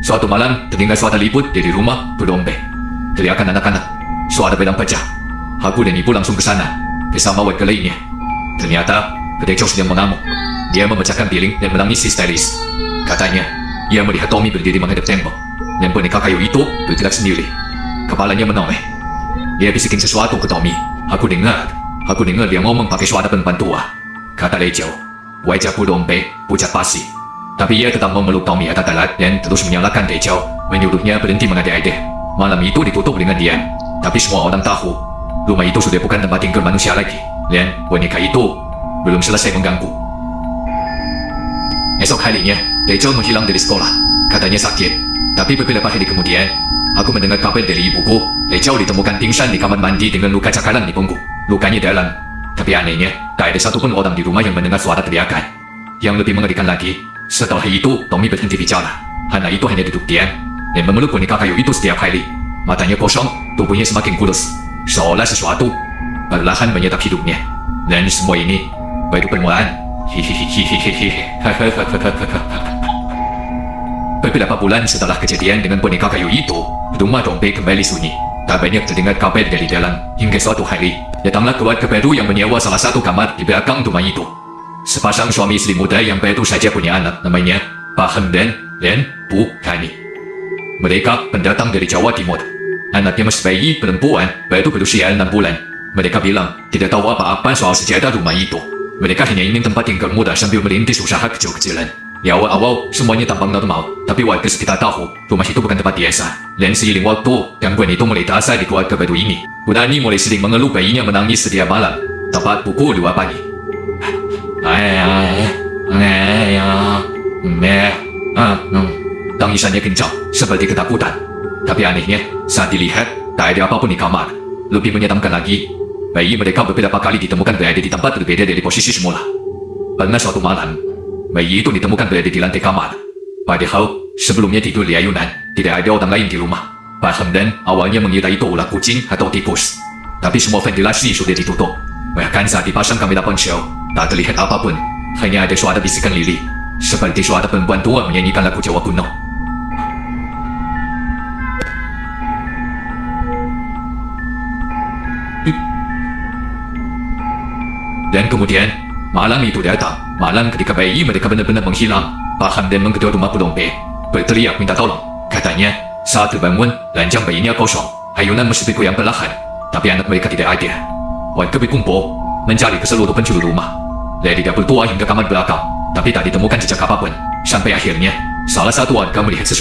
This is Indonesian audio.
Suatu malam terdengar suara ribut dari rumah Pudombe. Teriakan anak-anak, suara belang pecah. Aku dan ibu langsung ke sana bersama warga lainnya. Ternyata Kedecau sedang mengamuk. Dia memecahkan piring dan menangis histeris. Katanya, ia melihat Tommy berdiri menghadap tembok dan boneka kayu itu bergerak sendiri. Kepalanya menoleh. Dia bisikin sesuatu ke Tommy. Aku dengar dia ngomong pakai suara perempuan tua. Kata Decau. Wajah Pudombe pucat pasi. Tapi ia tetap memeluk Tommy agak telat dan terus menyalahkan Decau, menyuruhnya berhenti mengada-ada. Malam itu ditutup dengan diam. Tapi semua orang tahu, rumah itu sudah bukan tempat tinggal manusia lagi. Dan boneka itu belum selesai mengganggu. Esok harinya, Decau menghilang dari sekolah. Katanya sakit. Tapi beberapa hari kemudian, aku mendengar kabar dari ibuku. Decau ditemukan pingsan di kamar mandi dengan luka cakaran di punggung. Lukanya dalam. Tapi anehnya, tak ada satupun orang di rumah yang mendengar suara teriakan. Yang lebih mengerikan lagi, setelah itu Tommy berhenti bicara. Anak itu hanya duduk diam dan memeluk boneka kayu itu setiap hari. Matanya kosong, tubuhnya semakin kurus, seolah sesuatu perlahan menyetap hidupnya. Dan semua ini baru permulaan. Beberapa bulan setelah kejadian dengan boneka kayu itu, rumah Dombe kembali sunyi. Tak banyak terdengar kabar dari dalam. Hingga suatu hari, datanglah keluarga baru yang menyewa salah satu kamar di belakang rumah itu. Sepasang suami istri muda yang baru saja punya anak, namanya Pak Hamdan dan Bu Hani. Mereka pendatang dari Jawa Timur. Anaknya masih bayi perempuan, baru berusia 6 bulan. Mereka bilang tidak tahu apa-apa soal sejarah rumah itu. Mereka hanya ingin tempat tinggal mudah sambil merintis usaha kecil-kecilan. Di awal-awal semuanya tampak normal, tapi warga sekitar tahu rumah itu bukan tempat biasa. Dan seiring waktu, gangguan itu mulai terasa di keluarga baru ini. Bu Hani mulai sering mengeluh bayinya menangis setiap malam, tepat pukul 2 pagi. Tangisannya kencang, seperti ketakutan. Tapi anehnya, saat dilihat, tak ada apapun di kamar. Lebih menyeramkan lagi, bayi mereka beberapa kali ditemukan berada di tempat berbeda dari posisi semula. Pernah suatu malam, bayi itu ditemukan berada di lantai kamar. Padahal, sebelumnya tidur di ayunan, tidak ada orang lain di rumah. Pak Hamdan awalnya mengira itu ular kucing atau tikus. Tapi semua ventilasi sudah ditutup. Bahkan saat dipasang kamera ponsel, tak terlihat apapun. Hanya ada suara bisikan lirih, seperti suara perempuan tua menyanyikan lagu Jawa kuno. Dan kemudian, malam itu datang. Malam ketika bayi mereka benar-benar menghilang. Pak Hamdan menggedor rumah Pudombe, berteriak minta tolong. Katanya, saat terbangun, ranjang bayinya kosong. Ayunan masih bergoyang perlahan, tapi anak mereka tidak ada. Warga berkumpul, mencari ke seluruh penjuru rumah. Dari dapur tua hingga kamar belakang, tapi tak ditemukan jejak apapun. Sampai akhirnya, salah satu warga melihat sesuatu